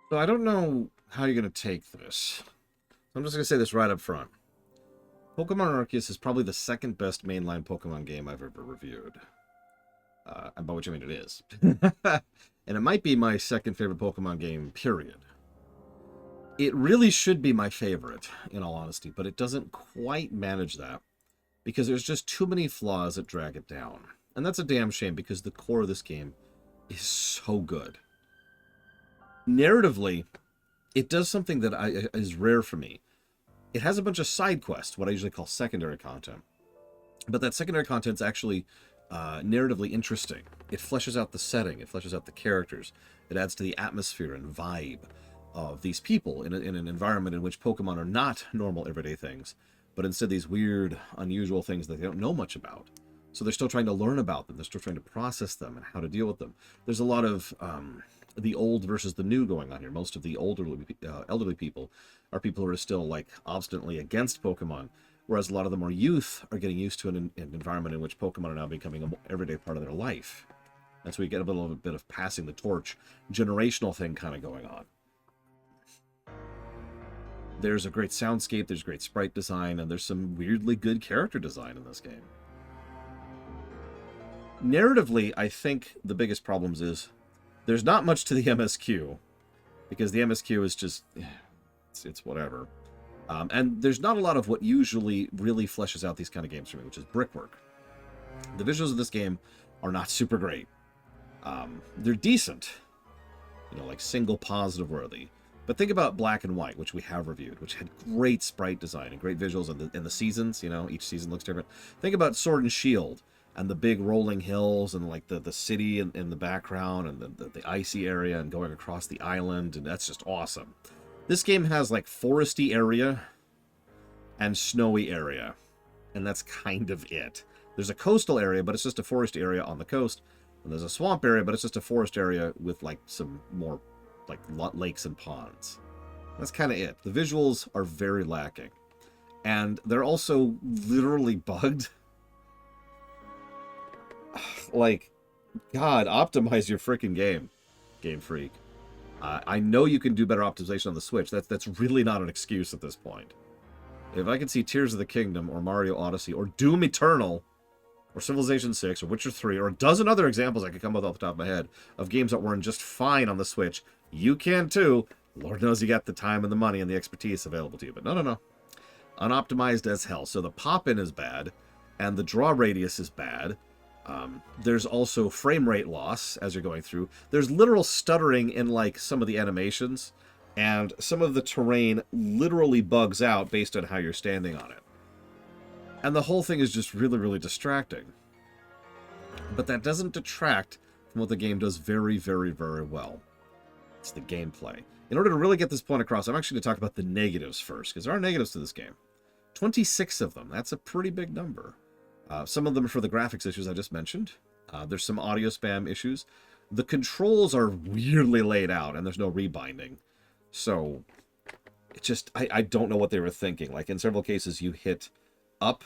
So I don't know how you're going to take this. I'm just going to say this right up front. Pokemon Arceus is probably the second best mainline Pokemon game I've ever reviewed. And by which I mean it is. And it might be my second favorite Pokemon game, period. It really should be my favorite, in all honesty, but it doesn't quite manage that because there's just too many flaws that drag it down. And that's a damn shame because the core of this game is so good. Narratively, it does something that is rare for me. It has a bunch of side quests, what I usually call secondary content. But that secondary content is actually narratively interesting. It fleshes out the setting, it fleshes out the characters, it adds to the atmosphere and vibe of these people in an environment in which Pokemon are not normal everyday things, but instead these weird, unusual things that they don't know much about. So they're still trying to learn about them, they're still trying to process them and how to deal with them. There's a lot of the old versus the new going on here. Most of the elderly people are people who are still like obstinately against Pokemon, whereas a lot of the more youth are getting used to an environment in which Pokemon are now becoming an everyday part of their life. And so we get a little bit of passing the torch, generational thing kind of going on. There's a great soundscape, there's great sprite design, and there's some weirdly good character design in this game. Narratively, I think the biggest problems is there's not much to the MSQ, because the MSQ is just, it's whatever. And there's not a lot of what usually really fleshes out these kind of games for me, which is brickwork. The visuals of this game are not super great. They're decent, like single positive worthy. But think about Black and White, which we have reviewed, which had great sprite design and great visuals and the seasons, each season looks different. Think about Sword and Shield and the big rolling hills and like the city in the background and the icy area and going across the island, and that's just awesome. This game has like foresty area and snowy area, and that's kind of it. There's a coastal area, but it's just a forest area on the coast, and there's a swamp area, but it's just a forest area with like some more like lakes and ponds. That's kind of it. The visuals are very lacking, and they're also literally bugged. Like, God, optimize your freaking game, Game Freak. I know you can do better optimization on the Switch. That's really not an excuse at this point. If I could see Tears of the Kingdom or Mario Odyssey or Doom Eternal or Civilization 6 or Witcher 3 or a dozen other examples I could come up off the top of my head of games that run just fine on the Switch, you can too. Lord knows you got the time and the money and the expertise available to you. But no. Unoptimized as hell. So the pop-in is bad, and the draw radius is bad. There's also frame rate loss as you're going through. There's literal stuttering in like some of the animations, and some of the terrain literally bugs out based on how you're standing on it. And the whole thing is just really, really distracting. But that doesn't detract from what the game does very, very, very well. It's the gameplay. In order to really get this point across, I'm actually going to talk about the negatives first, because there are negatives to this game. 26 of them. That's a pretty big number. Some of them are for the graphics issues I just mentioned. There's some audio spam issues. The controls are weirdly laid out, and there's no rebinding. So, it just, I don't know what they were thinking. Like, in several cases, you hit up,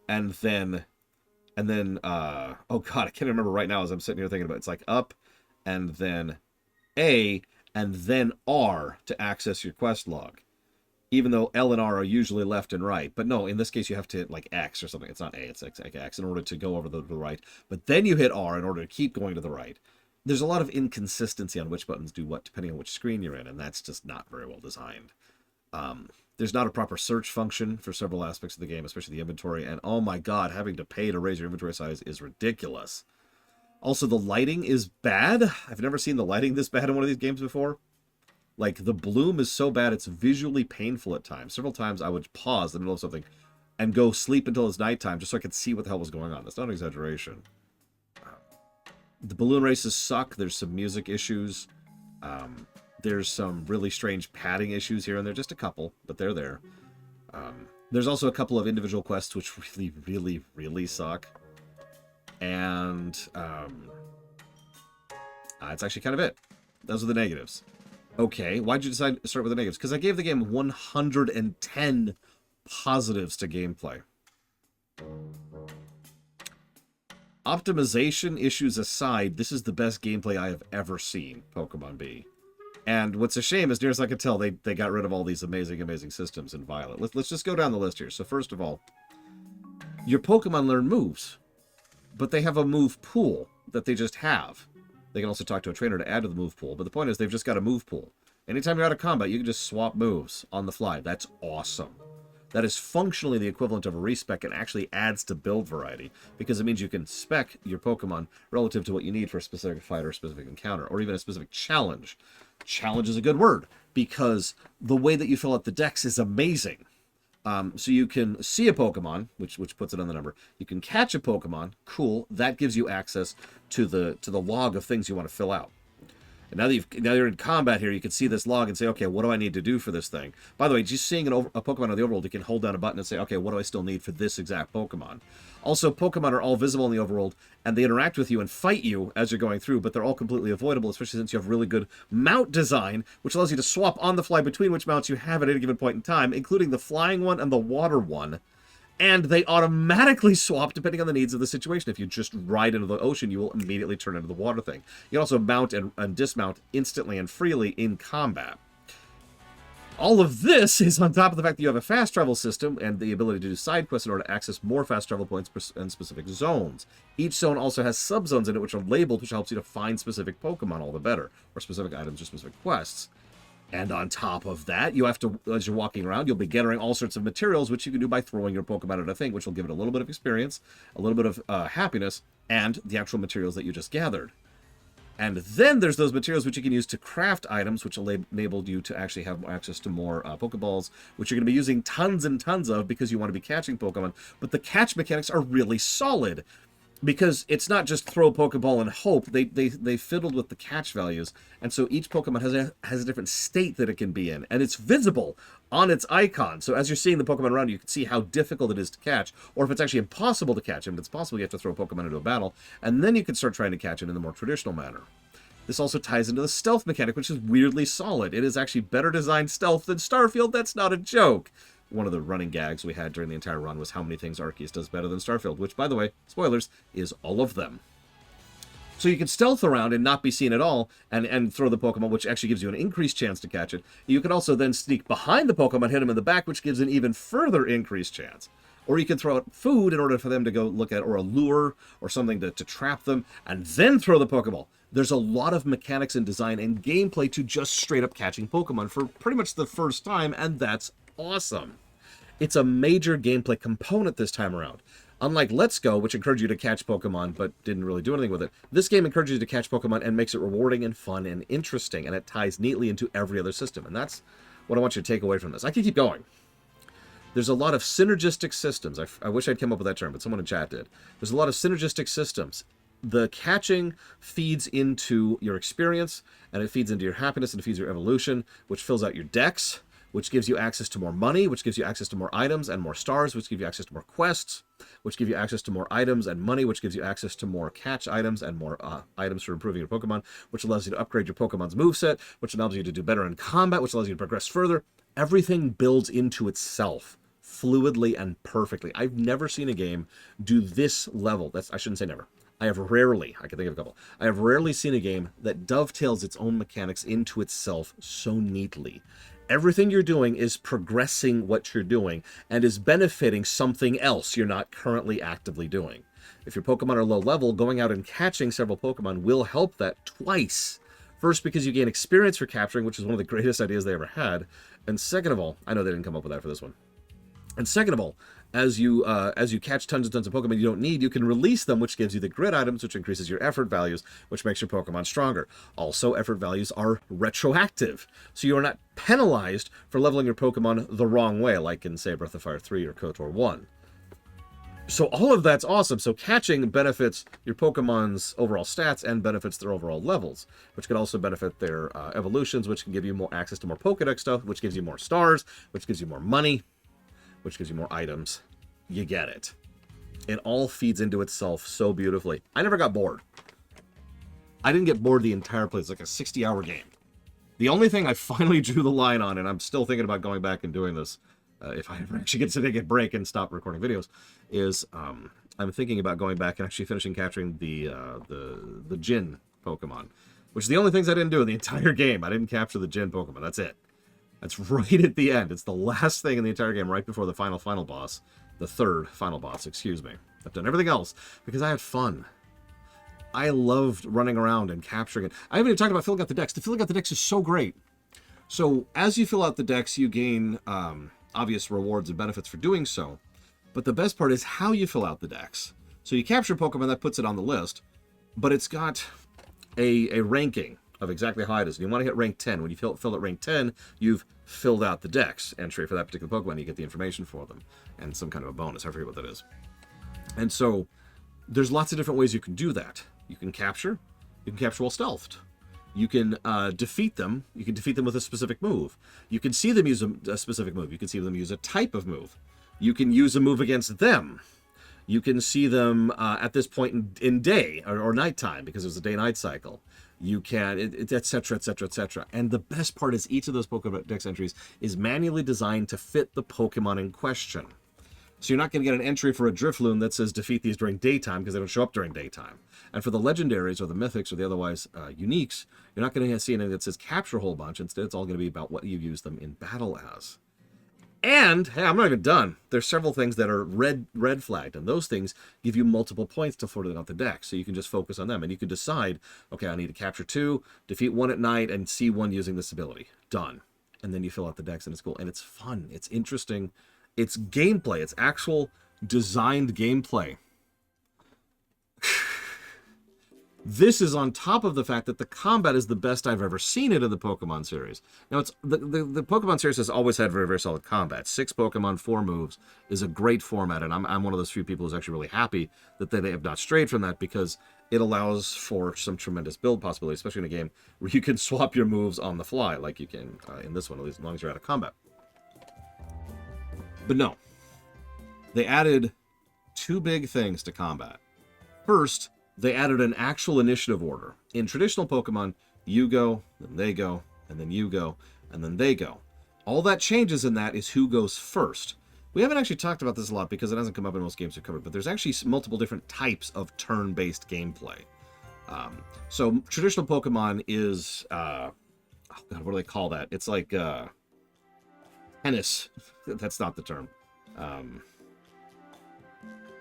and then, oh god, I can't remember right now as I'm sitting here thinking about it. It's like up, and then A, and then R to access your quest log. Even though L and R are usually left and right. But no, in this case, you have to hit like X or something. It's not A, it's X in order to go over to the right. But then you hit R in order to keep going to the right. There's a lot of inconsistency on which buttons do what, depending on which screen you're in, and that's just not very well designed. There's not a proper search function for several aspects of the game, especially the inventory. And oh my god, having to pay to raise your inventory size is ridiculous. Also, the lighting is bad. I've never seen the lighting this bad in one of these games before. Like, the bloom is so bad, it's visually painful at times. Several times I would pause in the middle of something and go sleep until it's nighttime just so I could see what the hell was going on. That's not an exaggeration. The balloon races suck. There's some music issues. There's some really strange padding issues here and there. Just a couple, but they're there. There's also a couple of individual quests which really, really, really suck. And it's actually kind of it. Those are the negatives. Okay, why'd you decide to start with the negatives? Because I gave the game 110 positives to gameplay. Optimization issues aside, this is the best gameplay I have ever seen Pokemon be. And what's a shame is, near as I can tell, they got rid of all these amazing, amazing systems in Violet. Let's just go down the list here. So first of all, your Pokemon learn moves, but they have a move pool that they just have. They can also talk to a trainer to add to the move pool, but the point is they've just got a move pool. Anytime you're out of combat, you can just swap moves on the fly. That's awesome. That is functionally the equivalent of a respec and actually adds to build variety, because it means you can spec your Pokemon relative to what you need for a specific fight or a specific encounter, or even a specific challenge. Challenge is a good word, because the way that you fill out the dex is amazing. So you can see a Pokemon, which puts it on the number. You can catch a Pokemon, cool. That gives you access to the log of things you want to fill out. And now you're in combat here, you can see this log and say, okay, what do I need to do for this thing? By the way, just seeing a Pokemon on the overworld, you can hold down a button and say, okay, what do I still need for this exact Pokemon? Also, Pokemon are all visible in the overworld, and they interact with you and fight you as you're going through, but they're all completely avoidable, especially since you have really good mount design, which allows you to swap on the fly between which mounts you have at any given point in time, including the flying one and the water one. And they automatically swap depending on the needs of the situation. If you just ride into the ocean, you will immediately turn into the water thing. You can also mount and dismount instantly and freely in combat. All of this is on top of the fact that you have a fast travel system and the ability to do side quests in order to access more fast travel points in specific zones. Each zone also has subzones in it which are labeled, which helps you to find specific Pokemon all the better, or specific items or specific quests. And on top of that, you have to, as you're walking around, you'll be gathering all sorts of materials, which you can do by throwing your Pokemon at a thing, which will give it a little bit of experience, a little bit of happiness, and the actual materials that you just gathered. And then there's those materials which you can use to craft items, which will enable you to actually have access to more Pokeballs, which you're going to be using tons and tons of because you want to be catching Pokemon. But the catch mechanics are really solid, because it's not just throw a Pokeball and hope. They fiddled with the catch values, and so each Pokemon has a different state that it can be in, and it's visible on its icon. So as you're seeing the Pokemon around you can see how difficult it is to catch, or if it's actually impossible to catch him. If it's possible, you have to throw a Pokemon into a battle, and then you can start trying to catch it in the more traditional manner. This also ties into the stealth mechanic, which is weirdly solid. It is actually better designed stealth than Starfield. That's not a joke. One of the running gags we had during the entire run was how many things Arceus does better than Starfield, which, by the way, spoilers, is all of them. So you can stealth around and not be seen at all, and throw the Pokemon, which actually gives you an increased chance to catch it. You can also then sneak behind the Pokemon, hit them in the back, which gives an even further increased chance. Or you can throw out food in order for them to go look at, or a lure, or something to trap them, and then throw the Pokeball. There's a lot of mechanics and design and gameplay to just straight up catching Pokemon for pretty much the first time, and that's awesome. It's a major gameplay component this time around. Unlike Let's Go, which encouraged you to catch Pokemon but didn't really do anything with it, this game encourages you to catch Pokemon and makes it rewarding and fun and interesting, and it ties neatly into every other system. And that's what I want you to take away from this. I can keep going. There's a lot of synergistic systems. I wish I'd come up with that term, but someone in chat did. There's a lot of synergistic systems. The catching feeds into your experience, and it feeds into your happiness, and it feeds your evolution, which fills out your dex, which gives you access to more money, which gives you access to more items and more stars, which give you access to more quests, which give you access to more items and money, which gives you access to more catch items and more items for improving your Pokemon, which allows you to upgrade your Pokemon's moveset, which allows you to do better in combat, which allows you to progress further. Everything builds into itself fluidly and perfectly. I've never seen a game do this level. I shouldn't say never. I can think of a couple. I have rarely seen a game that dovetails its own mechanics into itself so neatly. Everything you're doing is progressing what you're doing and is benefiting something else you're not currently actively doing. If your Pokemon are low level, going out and catching several Pokemon will help that twice. First, because you gain experience for capturing, which is one of the greatest ideas they ever had. And second of all, I know they didn't come up with that for this one. And second of all, as you catch tons and tons of Pokemon you don't need, you can release them, which gives you the grid items, which increases your effort values, which makes your Pokemon stronger. Also, effort values are retroactive, so you are not penalized for leveling your Pokemon the wrong way, like in, say, Breath of Fire 3 or KOTOR 1. So all of that's awesome. So catching benefits your Pokemon's overall stats and benefits their overall levels, which can also benefit their evolutions, which can give you more access to more Pokedex stuff, which gives you more stars, which gives you more money, which gives you more items. You get it. It all feeds into itself so beautifully. I never got bored. I didn't get bored the entire play. It's like a 60-hour game. The only thing I finally drew the line on, and I'm still thinking about going back and doing this, if I ever actually get to take a break and stop recording videos, is I'm thinking about going back and actually finishing capturing the Jin Pokemon. which is the only things I didn't do in the entire game. I didn't capture the gym Pokemon. That's it. That's right at the end. It's the last thing in the entire game, right before the final boss. The third final boss, excuse me. I've done everything else because I had fun. I loved running around and capturing it. I haven't even talked about filling out the decks. The filling out the decks is so great. So as you fill out the decks, you gain obvious rewards and benefits for doing so. But the best part is how you fill out the decks. So you capture Pokemon, that puts it on the list, but it's got a ranking of exactly how it is. And you want to hit rank 10. When you fill at rank 10, you've filled out the dex entry for that particular Pokemon. You get the information for them and some kind of a bonus. I forget what that is. And so there's lots of different ways you can do that. You can capture while stealthed. You can defeat them. You can defeat them with a specific move. You can see them use a specific move. You can see them use a type of move. You can use a move against them. You can see them at this point in day or nighttime because there's a day-night cycle. You can, etc., etc., etc. And the best part is each of those Pokedex entries is manually designed to fit the Pokemon in question. So you're not going to get an entry for a Drifloon that says defeat these during daytime because they don't show up during daytime. And for the legendaries or the mythics or the otherwise uniques, you're not going to see anything that says capture a whole bunch. Instead, it's all going to be about what you use them in battle as. And, hey, I'm not even done. There's several things that are red flagged, and those things give you multiple points to float out the deck, so you can just focus on them. And you can decide, okay, I need to capture 2, defeat 1 at night, and see 1 using this ability. Done. And then you fill out the decks, and it's cool. And it's fun. It's interesting. It's gameplay. It's actual designed gameplay. This is on top of the fact that the combat is the best I've ever seen it in the Pokemon series. Now, it's the Pokemon series has always had very, very solid combat. 6 Pokemon, 4 moves is a great format, and I'm one of those few people who's actually really happy that they have not strayed from that because it allows for some tremendous build possibilities, especially in a game where you can swap your moves on the fly, like you can in this one, at least as long as you're out of combat. But no, they added 2 big things to combat. First, they added an actual initiative order. In traditional Pokemon, you go, then they go, and then you go, and then they go. All that changes in that is who goes first. We haven't actually talked about this a lot because it hasn't come up in most games we've covered, but there's actually multiple different types of turn-based gameplay. So traditional Pokemon is, oh God, what do they call that? It's like tennis. That's not the term.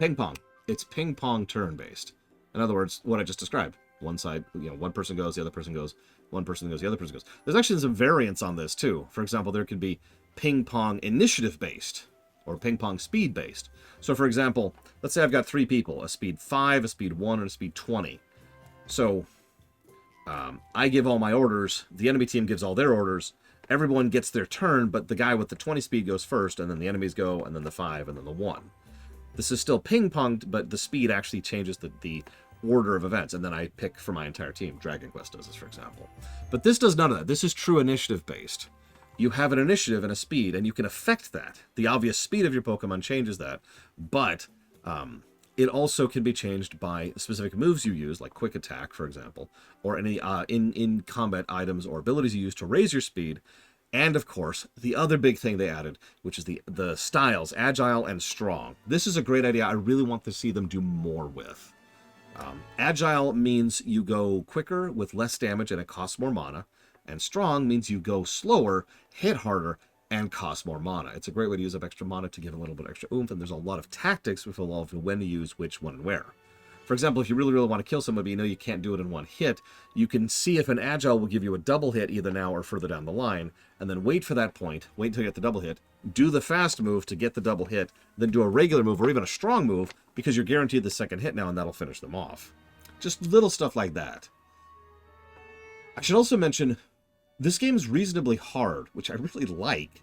Ping pong. It's ping pong turn-based. In other words, what I just described. One side, one person goes, the other person goes, one person goes, the other person goes. There's actually some variants on this, too. For example, there could be ping pong initiative-based or ping pong speed-based. So, for example, let's say I've got 3 people, a speed 5, a speed 1, and a speed 20. So, I give all my orders, the enemy team gives all their orders, everyone gets their turn, but the guy with the 20 speed goes first, and then the enemies go, and then the 5, and then the 1. This is still ping-ponged, but the speed actually changes the order of events, and then I pick for my entire team. Dragon Quest does this, for example. But this does none of that. This is true initiative-based. You have an initiative and a speed, and you can affect that. The obvious speed of your Pokemon changes that, but it also can be changed by specific moves you use, like Quick Attack, for example, or any in-combat items or abilities you use to raise your speed. And, of course, the other big thing they added, which is the styles, Agile and Strong. This is a great idea. I really want to see them do more with. Agile means you go quicker with less damage and it costs more mana. And Strong means you go slower, hit harder, and cost more mana. It's a great way to use up extra mana to give a little bit extra oomph, and there's a lot of tactics with when to use which, when, and where. For example, if you really, really want to kill somebody, but you know you can't do it in one hit, you can see if an Agile will give you a double hit either now or further down the line, and then wait for that point, wait until you get the double hit, do the fast move to get the double hit, then do a regular move or even a strong move, because you're guaranteed the second hit now, and that'll finish them off. Just little stuff like that. I should also mention, this game is reasonably hard, which I really like.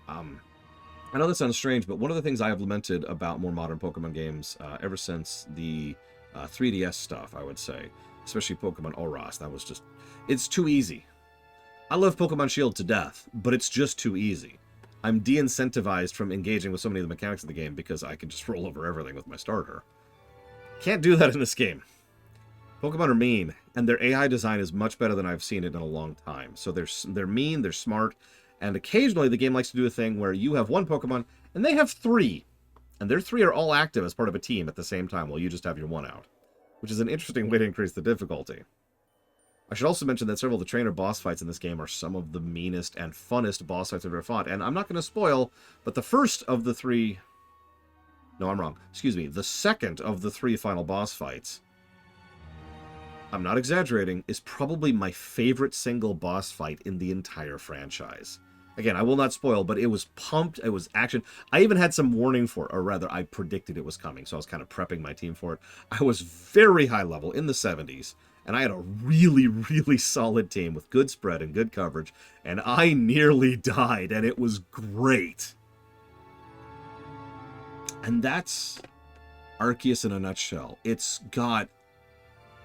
I know that sounds strange, but one of the things I have lamented about more modern Pokemon games ever since the 3DS stuff, I would say, especially Pokemon Oras, that was just, it's too easy. I love Pokemon Shield to death, but it's just too easy. I'm de-incentivized from engaging with so many of the mechanics of the game because I can just roll over everything with my starter. Can't do that in this game. Pokemon are mean, and their AI design is much better than I've seen it in a long time. So they're mean, they're smart, and occasionally the game likes to do a thing where you have one Pokemon, and they have 3. And their 3 are all active as part of a team at the same time, while you just have your 1 out. Which is an interesting way to increase the difficulty. I should also mention that several of the trainer boss fights in this game are some of the meanest and funnest boss fights I've ever fought. And I'm not going to spoil, but the first of the three... No, I'm wrong. Excuse me. The second of the three final boss fights, I'm not exaggerating, is probably my favorite single boss fight in the entire franchise. Again, I will not spoil, but it was pumped. It was action. I even had some warning for it, or rather, I predicted it was coming, so I was kind of prepping my team for it. I was very high level, in the 70s, and I had a really, really solid team with good spread and good coverage, and I nearly died, and it was great. And that's Arceus in a nutshell. It's got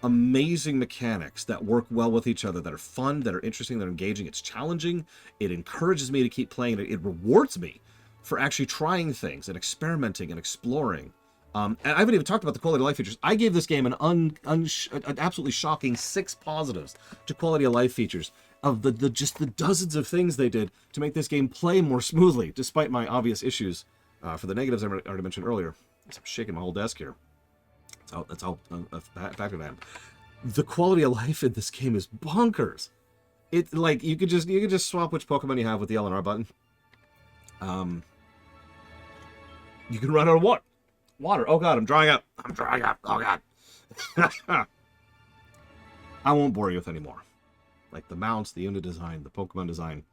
amazing mechanics that work well with each other, that are fun, that are interesting, that are engaging. It's challenging. It encourages me to keep playing. It rewards me for actually trying things and experimenting and exploring. And I haven't even talked about the quality of life features. I gave this game an absolutely shocking 6 positives to quality of life features of just the dozens of things they did to make this game play more smoothly, despite my obvious issues for the negatives I already mentioned earlier. I'm shaking my whole desk here. That's how effective I am. The quality of life in this game is bonkers. It like you could just swap which Pokemon you have with the L and R button. You can run out of water. Oh god, I'm drying up. Oh god. I won't bore you with any more. Like the mounts, the unit design, the Pokemon design,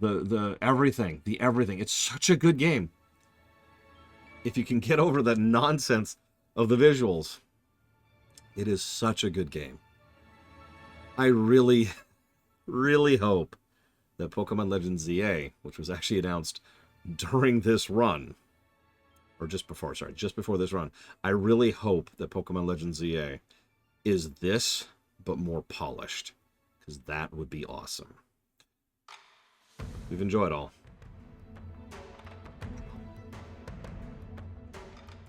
the everything. It's such a good game. If you can get over the nonsense of the visuals, it is such a good game. I really, really hope that Pokemon Legends ZA, which was actually announced during this run, or just before this run, I really hope that Pokemon Legends ZA is this, but more polished, because that would be awesome. We've enjoyed all.